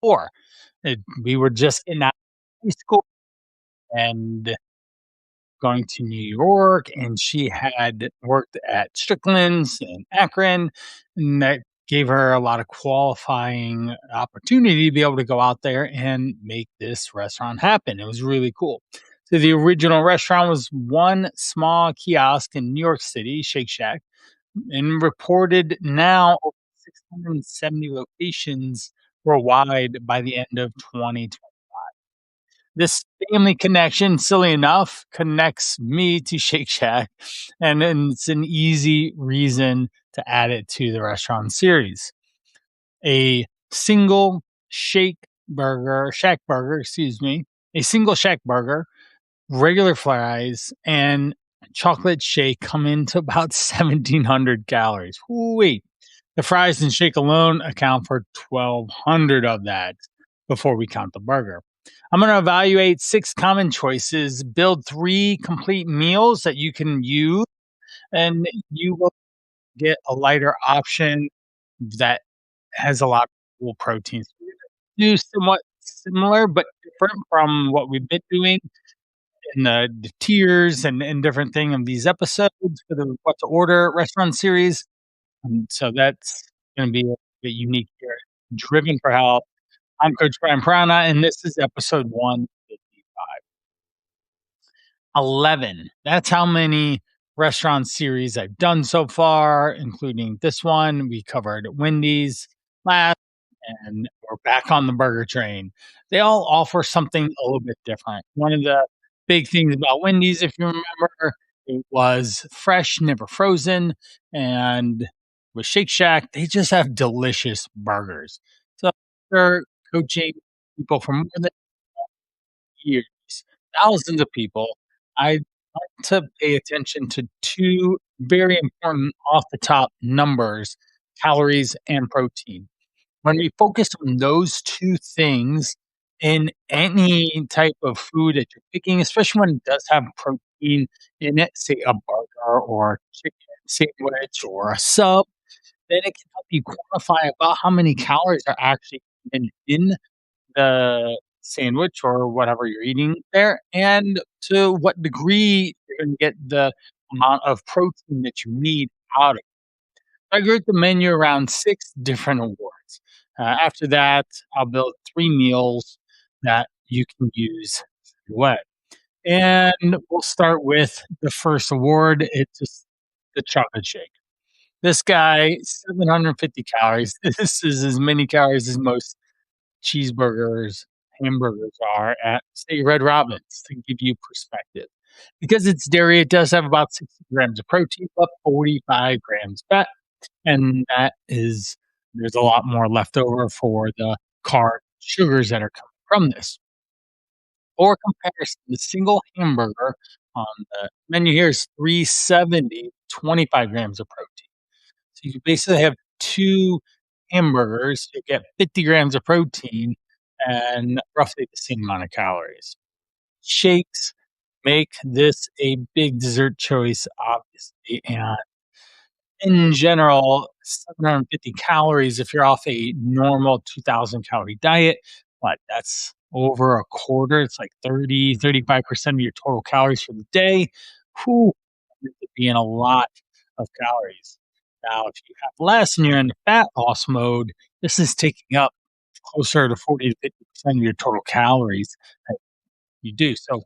before. We were just in that high school and going to New York, and she had worked at Strickland's in Akron, and that gave her a lot of qualifying opportunity to be able to go out there and make this restaurant happen. It was really cool. So the original restaurant was one small kiosk in New York City, Shake Shack, and reported now over 670 locations worldwide by the end of 2020. This family connection, silly enough, connects me to Shake Shack, and it's an easy reason to add it to the restaurant series. A single Shack burger, excuse me, a single Shack burger, regular fries, and chocolate shake come into about 1,700 calories. Wait, the fries and shake alone account for 1,200 of that before we count the burger. I'm going to evaluate 6 common choices, build 3 complete meals that you can use, and you will get a lighter option that has a lot of cool proteins. Do somewhat similar but different from what we've been doing in the tiers and different thing of these episodes for the What to Order restaurant series. So that's going to be a bit unique here. Driven for Health. I'm Coach Brian Parana, and this is episode 155. 11. That's how many restaurant series I've done so far, including this one. We covered Wendy's last, and we're back on the burger train. They all offer something a little bit different. One of the big things about Wendy's, if you remember, it was fresh, never frozen. And with Shake Shack, they just have delicious burgers. So they're coaching people for more than years, thousands of people. I like to pay attention to 2 very important off the top numbers, calories and protein. When we focus on those 2 things in any type of food that you're picking, especially when it does have protein in it, say a burger or a chicken sandwich or a sub, then it can help you quantify about how many calories are actually in the sandwich or whatever you're eating there, and to what degree you're gonna get the amount of protein that you need out of it. I grouped the menu around 6 different awards. After that, I'll build 3 meals that you can use right away. And we'll start with the first award. It's just the chocolate shake. This guy, 750 calories. This is as many calories as most cheeseburgers, hamburgers are at, say, Red Robin's, to give you perspective. Because it's dairy, it does have about 60 grams of protein, but 45 grams fat. And that is, there's a lot more left over for the carb sugars that are coming from this. For comparison, the single hamburger on the menu here is 370, 25 grams of protein. So you basically have 2 hamburgers, you get 50 grams of protein and roughly the same amount of calories. Shakes make this a big dessert choice, obviously, and in general, 750 calories if you're off a normal 2,000 calorie diet, but that's over a quarter. It's like 35% of your total calories for the day. Whew, that ends up being a lot of calories. Now, if you have less and you're in the fat loss mode, this is taking up closer to 40 to 50% of your total calories that you do. So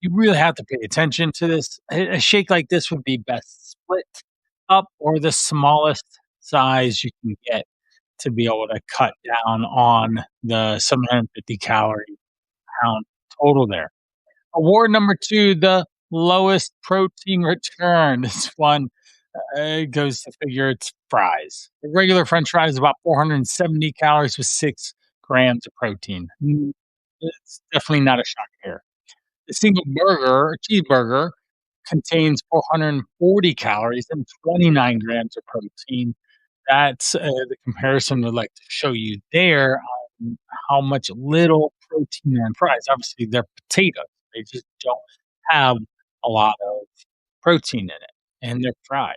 you really have to pay attention to this. A shake like this would be best split up or the smallest size you can get to be able to cut down on the 750 calorie pound total there. Award number 2, the lowest protein return. This one goes to figure it's fries. The regular French fries is about 470 calories with 6 grams of protein. It's definitely not a shock here. A single burger, a cheeseburger, contains 440 calories and 29 grams of protein. That's the comparison I'd like to show you there on how much little protein are in fries. Obviously, they're potatoes. They just don't have a lot of protein in it, and they're fried.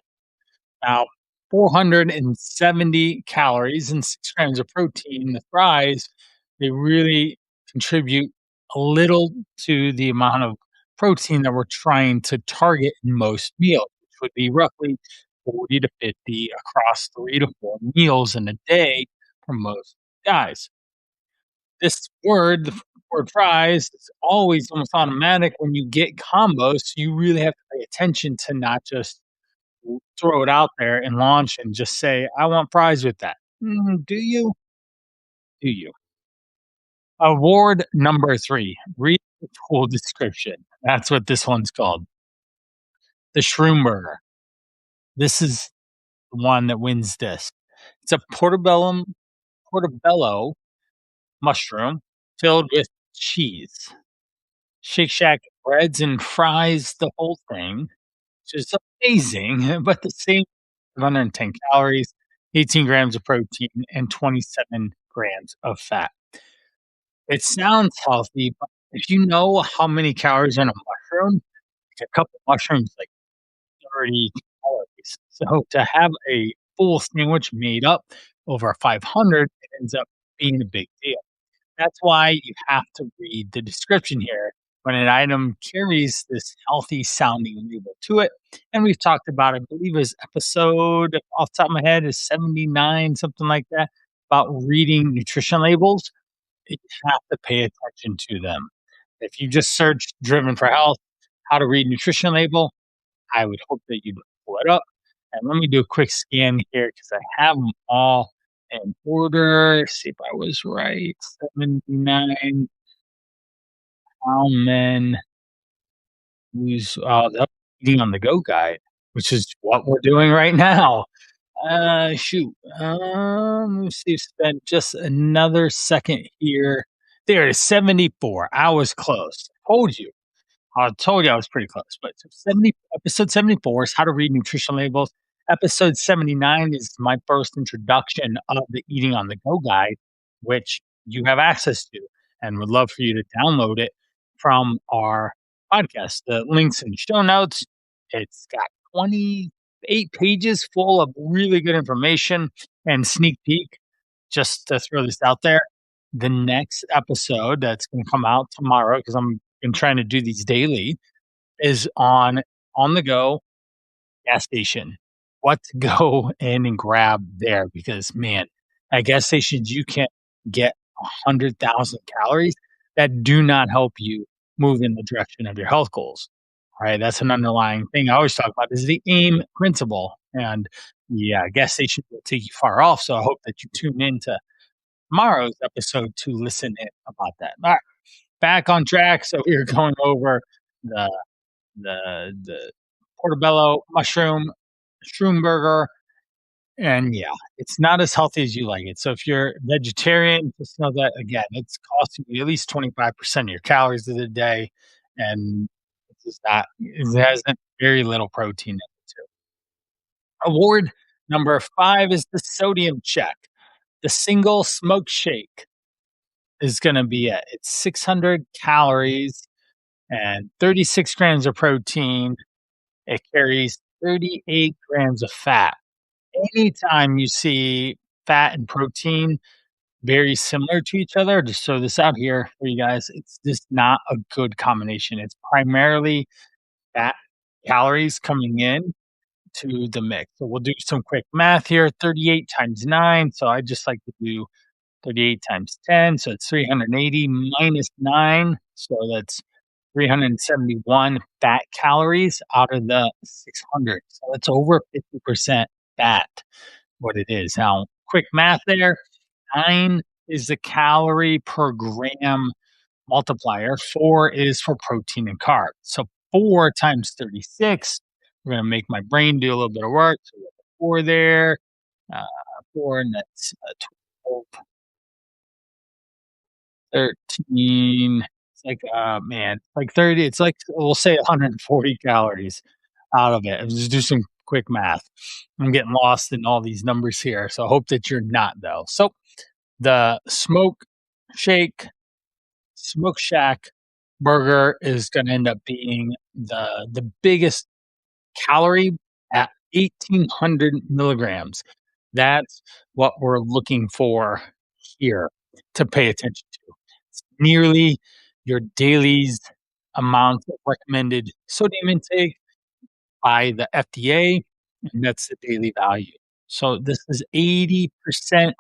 Now, 470 calories and 6 grams of protein, the fries, they really contribute a little to the amount of protein that we're trying to target in most meals, which would be roughly 40 to 50 across 3 to 4 meals in a day for most guys. This word, the word fries, is always almost automatic when you get combos. So you really have to pay attention to not just throw it out there and launch and just say, I want fries with that. Do you? Do you? Award number 3, read the full description. That's what this one's called. The Shroomburger. This is the one that wins this. It's a portobello mushroom filled with cheese. Shake Shack breads and fries the whole thing, which is amazing, but the same 110 calories, 18 grams of protein, and 27 grams of fat. It sounds healthy, but if you know how many calories in a mushroom, like a couple mushrooms, like 30 calories. So to have a full sandwich made up over 500, it ends up being a big deal. That's why you have to read the description here when an item carries this healthy sounding label to it. And we've talked about, I believe, is episode off the top of my head is 79, something like that, about reading nutrition labels. You have to pay attention to them. If you just search Driven for Health, how to read nutrition label, I would hope that you'd pull it up. And let me do a quick scan here because I have them all in order. See if I was right. 79 Almen who's the eating on the go guide, which is what we're doing right now. Shoot. Let's see, spend just another second here. There it is, 74. I was close. Told you. I told you I was pretty close, but 70 episode 74 is how to read nutrition labels. Episode 79 is my first introduction of the Eating on the Go guide, which you have access to and would love for you to download it from our podcast. The links in the show notes. It's got 28 pages full of really good information and sneak peek. Just to throw this out there, the next episode that's going to come out tomorrow because I'm been trying to do these daily is on the go gas station. What to go in and grab there because man, at gas stations you can get 100,000 calories that do not help you move in the direction of your health goals. All right, that's an underlying thing I always talk about is the AIM principle, and yeah, gas station will take you far off. So I hope that you tune in to tomorrow's episode to listen in about that. All right, back on track. So we were going over the the portobello mushroom burger, and yeah, it's not as healthy as you like it. So if you're vegetarian, just know that again, it's costing you at least 25% of your calories of the day, and it's just not. It has very little protein in it too. Award number 5 is the sodium check. The single smoke shake is going to be at it's 600 calories and 36 grams of protein. It carries 38 grams of fat. Anytime you see fat and protein very similar to each other, just throw this out here for you guys, it's just not a good combination. It's primarily fat calories coming in to the mix. So we'll do some quick math here 38 times 9. So I just like to do 38 times 10. So it's 380 minus 9. So that's 371 fat calories out of the 600. So it's over 50% fat, what it is. Now, quick math there 9 is the calorie per gram multiplier, 4 is for protein and carbs. So 4 times 36, we're going to make my brain do a little bit of work. So we have a 4 there, uh, 4, and that's 12, 13. It's like, man, like 30. It's like, we'll say 140 calories out of it. Let's just do some quick math. I'm getting lost in all these numbers here. So I hope that you're not, though. So the shake, smoke shack burger is going to end up being the biggest calorie at 1,800 milligrams. That's what we're looking for here to pay attention to. It's nearly your daily's amount of recommended sodium intake by the FDA, and that's the daily value. So this is 80%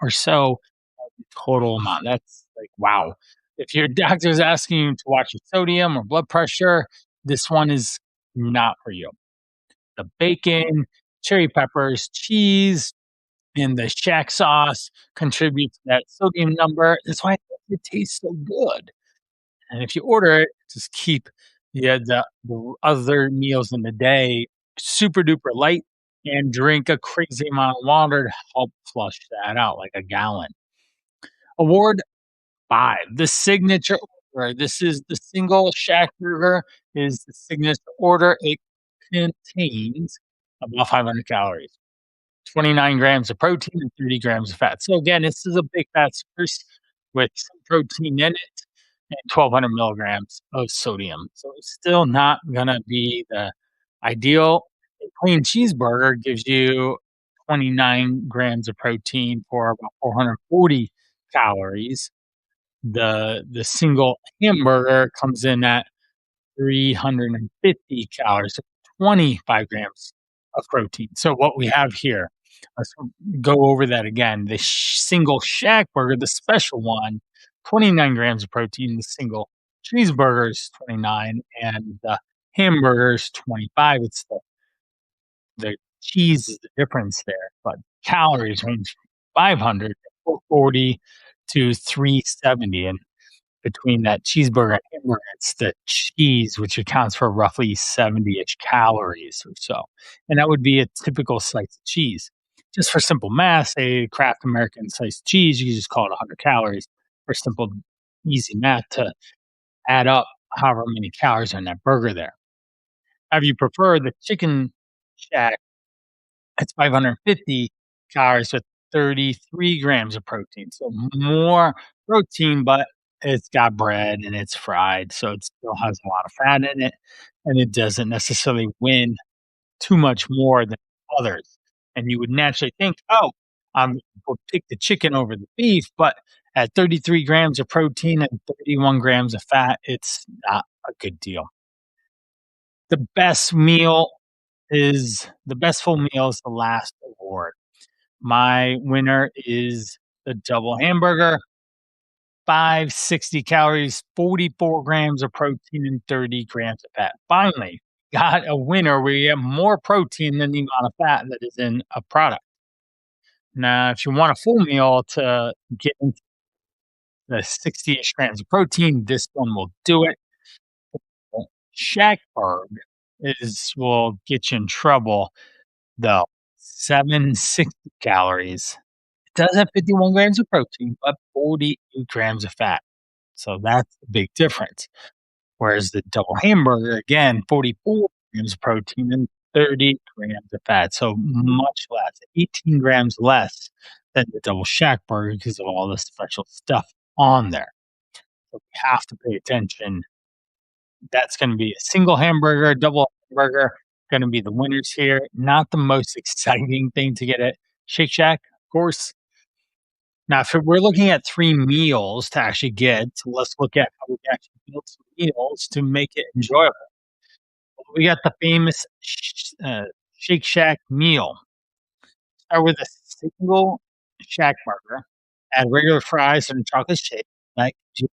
or so of the total amount. That's like, wow. If your doctor's asking you to watch your sodium or blood pressure, this one is not for you. The bacon, cherry peppers, cheese, and the shack sauce contribute to that sodium number. That's why it tastes so good. And if you order it, just keep the other meals in the day super duper light and drink a crazy amount of water to help flush that out, like a gallon. Award 5, the signature order. This is the single shack burger is the signature order. It contains about 500 calories. 29 grams of protein and 30 grams of fat. So again, this is a big fat source with some protein in it and 1,200 milligrams of sodium. So it's still not gonna be the ideal. A plain cheeseburger gives you 29 grams of protein for about 440 calories. The single hamburger comes in at 350 calories, so 25 grams of protein. So what we have here, let's go over that again. The single shack burger, the special one, 29 grams of protein. The single cheeseburger is 29, and the hamburger is 25. It's the cheese is the difference there, but calories range from 500 to 440 to 370. And between that cheeseburger and hamburger, it's the cheese, which accounts for roughly 70-ish calories or so, and that would be a typical slice of cheese. Just for simple math, a Kraft American sliced cheese, you can just call it 100 calories for simple, easy math to add up however many calories are in that burger there. If you prefer the Chicken Shack, it's 550 calories with 33 grams of protein. So more protein, but it's got bread and it's fried. So it still has a lot of fat in it. And it doesn't necessarily win too much more than others. And you would naturally think, oh, will pick the chicken over the beef. But at 33 grams of protein and 31 grams of fat, it's not a good deal. The best meal the best full meal is the last award. My winner is the double hamburger, 560 calories, 44 grams of protein, and 30 grams of fat. Finally, got a winner where you have more protein than the amount of fat that is in a product. Now, if you want a full meal to get into the 60-ish grams of protein, this one will do it. Shackburg will get you in trouble though. 760 calories. It does have 51 grams of protein, but 48 grams of fat. So that's the big difference. Whereas the double hamburger, again, 44 grams of protein and 30 grams of fat. So much less, 18 grams less than the double shack burger because of all the special stuff on there. So we have to pay attention. That's going to be a single hamburger, double hamburger, going to be the winners here. Not the most exciting thing to get at Shake Shack, of course. Now, if we're looking at 3 meals to actually get, so let's look at how we can actually build some meals to make it enjoyable. We got the famous Shake Shack meal. Start with a single Shack burger, add regular fries and chocolate shake. That gives you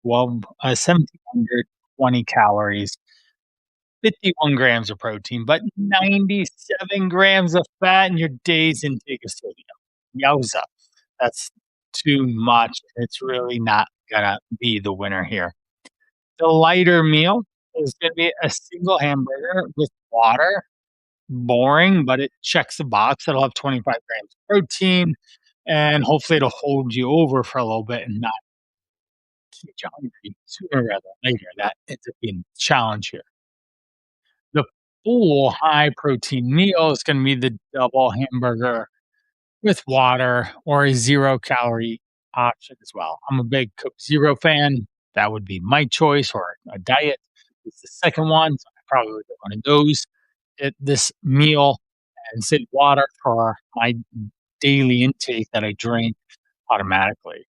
1,720 calories, 51 grams of protein, but 97 grams of fat in your day's intake of sodium. Yowza. That's too much. It's really not gonna be the winner here. The lighter meal is gonna be a single hamburger with water. Boring, but it checks the box. It'll have 25 grams of protein, and hopefully it'll hold you over for a little bit and not keep you hungry sooner rather than later. That ends up being a challenge here. The full high protein meal is gonna be the double hamburger with water or a 0-calorie option as well. I'm a big Coke Zero fan. That would be my choice, or a diet is the second one, so I probably would get one of those at this meal and save water for my daily intake that I drink automatically.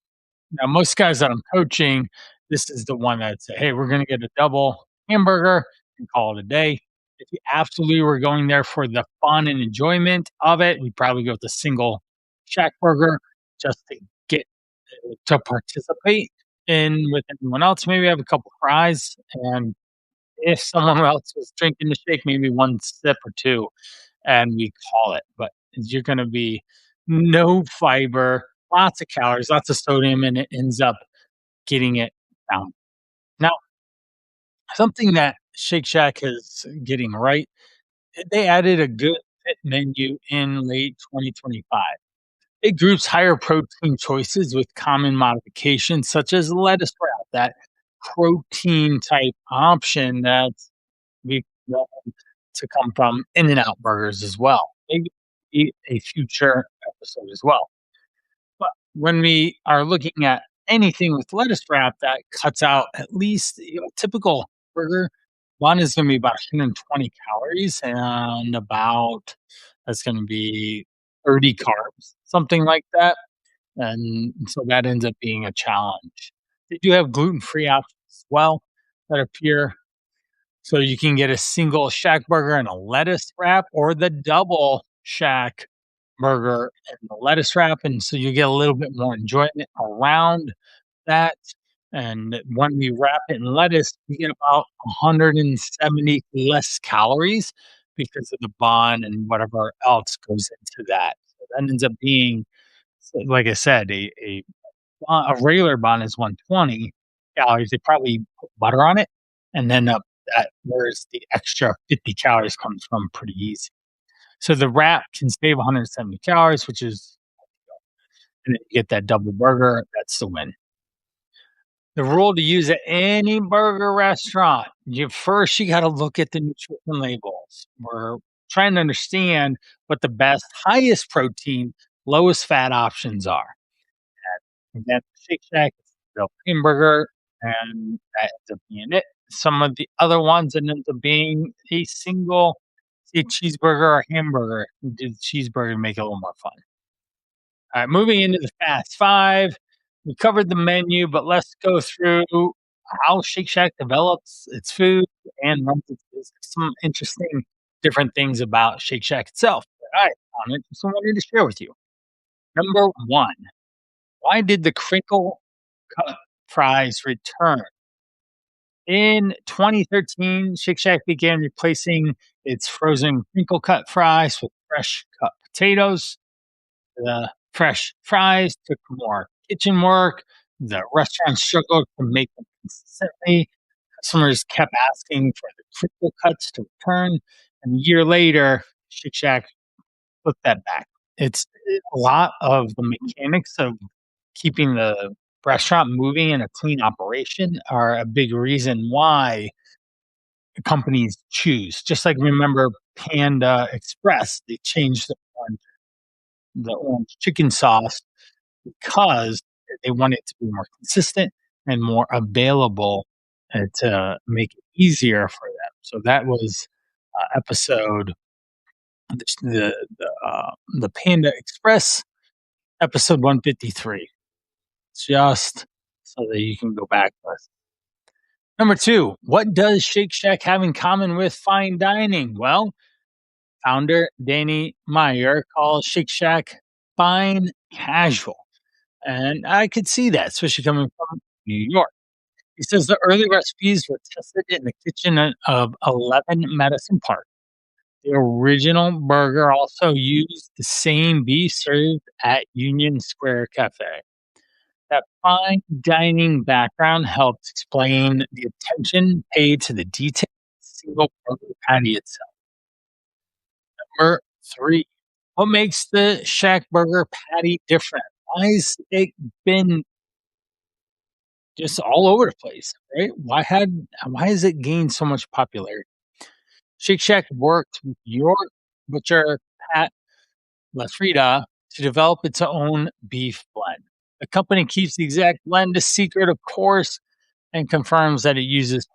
Now, most guys that I'm coaching, this is the one that say, "Hey, we're gonna get a double hamburger and call it a day." If you absolutely were going there for the fun and enjoyment of it, we'd probably go with the single shack burger just to get to participate in with everyone else. Maybe have a couple fries, and if someone else was drinking the shake, maybe one sip or two, and we call it. But you're gonna be no fiber, lots of calories, lots of sodium, and it ends up getting it down. Now, something that Shake Shack is getting right, they added a good fit menu in late 2025. It groups higher protein choices with common modifications, such as lettuce wrap, that protein type option that's we want to come from In-N-Out burgers as well. Maybe a future episode as well. But when we are looking at anything with lettuce wrap that cuts out at least, typical burger bun is going to be about 120 calories and about that's going to be 30 carbs, something like that. And so that ends up being a challenge. They do have gluten-free options as well that appear, so you can get a single shack burger and a lettuce wrap or the double shack burger and the lettuce wrap, and so you get a little bit more enjoyment around that. And when we wrap it in lettuce, we get about 170 less calories because of the bun and whatever else goes into that. So that ends up being, like I said, a regular bun is 120 calories. They probably put butter on it, and then that whereas the extra 50 calories comes from pretty easy. So the wrap can save 170 calories, which is, and then you get that double burger. That's the win. The rule to use at any burger restaurant, you got to look at the nutrition labels. We're trying to understand what the best, highest protein, lowest fat options are. And then Shake Shack is the hamburger, and that ends up being it. Some of the other ones that ends up being a single, say, cheeseburger or hamburger. We do the cheeseburger to make it a little more fun. All right, moving into the Fast Five. We covered the menu, but let's go through how Shake Shack develops its food and runs its business. Some interesting different things about Shake Shack itself that I found interesting wanted to share with you. Number one, why did the crinkle cut fries return? In 2013, Shake Shack began replacing its frozen crinkle cut fries with fresh cut potatoes. The fresh fries took more kitchen work. The restaurant struggled to make them consistently. Customers kept asking for the crinkle cuts to return. And a year later, Shake Shack put that back. It's a lot of the mechanics of keeping the restaurant moving and a clean operation are a big reason why companies choose. Just like remember Panda Express, they changed the orange chicken sauce because they want it to be more consistent and more available and to make it easier for them. So that was episode the Panda Express episode 153. Just so that you can go back. Number two, what does Shake Shack have in common with fine dining? Well, founder Danny Meyer calls Shake Shack fine casual. And I could see that, especially coming from New York. He says the early recipes were tested in the kitchen of 11 Medicine Park. The original burger also used the same beef served at Union Square Cafe. That fine dining background helps explain the attention paid to the detail of the single burger patty itself. Number three, what makes the Shack Burger patty different? Why has it been just all over the place, right? Why has it gained so much popularity? Shake Shack worked with York butcher Pat LaFrida to develop its own beef blend. The company keeps the exact blend a secret, of course, and confirms that it uses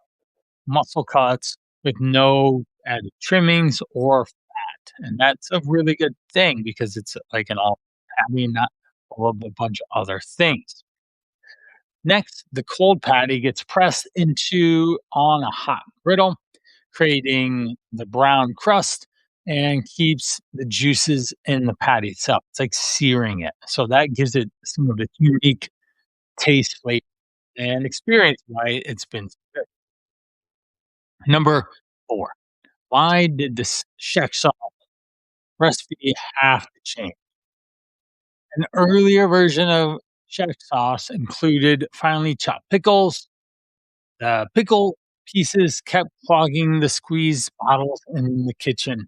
muscle cuts with no added trimmings or fat. And that's a really good thing because it's like an all patty, not full of a bunch of other things. Next, the cold patty gets pressed into on a hot griddle, creating the brown crust and keeps the juices in the patty itself. It's like searing it. So that gives it some of its unique taste, flavor, and experience why it's been so good. Number 4. Why did this Czech sauce recipe have to change? An earlier version of Czech sauce included finely chopped pickles. The pickle pieces kept clogging the squeeze bottles in the kitchen.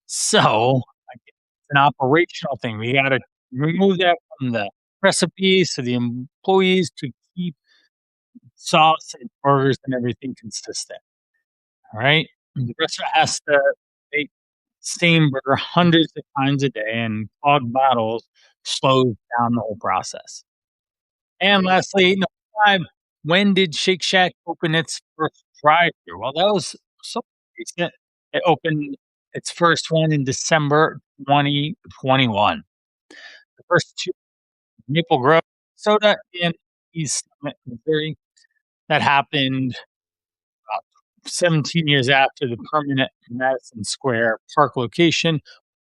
So, like, it's an operational thing. We gotta remove that from the recipe so the employees could keep sauce and burgers and everything consistent. All right. And the restaurant has to make same burger hundreds of times a day, and clogged bottles slows down the whole process. And lastly, number 5, when did Shake Shack open its first drive-thru? Well, that was so recent. It opened its first one in December 2021. The first 2, Maple Grove, Minnesota, and East Summit, Missouri. That happened about 17 years after the permanent Madison Square Park location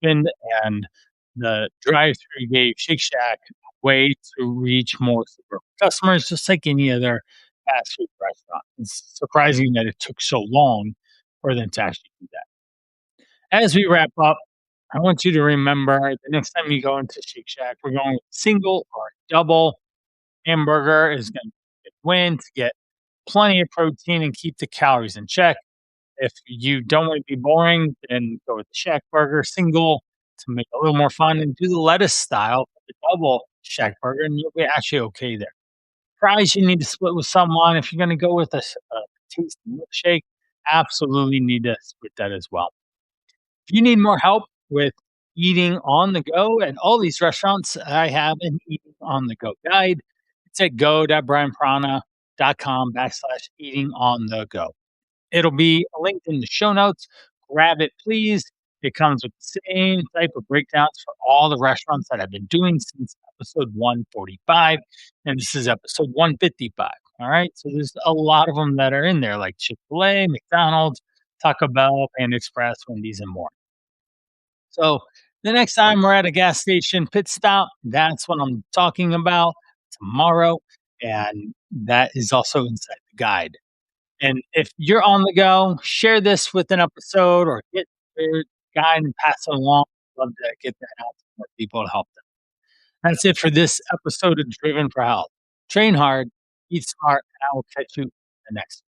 opened, and the drive-thru gave Shake Shack a way to reach more suburban customers, just like any other fast food restaurant. It's surprising that it took so long for them to actually do that. As we wrap up, I want you to remember the next time you go into Shake Shack, we're going with single or double hamburger is going to win to get plenty of protein and keep the calories in check. If you don't want to be boring, then go with the Shack Burger single to make it a little more fun, and do the lettuce style, the double Shack Burger, and you'll be actually okay there. Fries, you need to split with someone. If you're going to go with a tasty milkshake, absolutely need to split that as well. If you need more help with eating on the go at all these restaurants, I have an eating on the go guide. It's at go.brianparana.com/eating on the go. It'll be linked in the show notes. Grab it, please. It comes with the same type of breakdowns for all the restaurants that I've been doing since episode 145. And this is episode 155. All right. So there's a lot of them that are in there, like Chick fil A, McDonald's, Taco Bell, Panda Express, Wendy's, and more. So the next time we're at a gas station pit stop, that's what I'm talking about tomorrow. And that is also inside the guide. And if you're on the go, share this with an episode or get your guide and pass it along. Love to get that out to more people to help them. That's it for this episode of Driven for Health. Train hard, eat smart, and I will catch you in the next.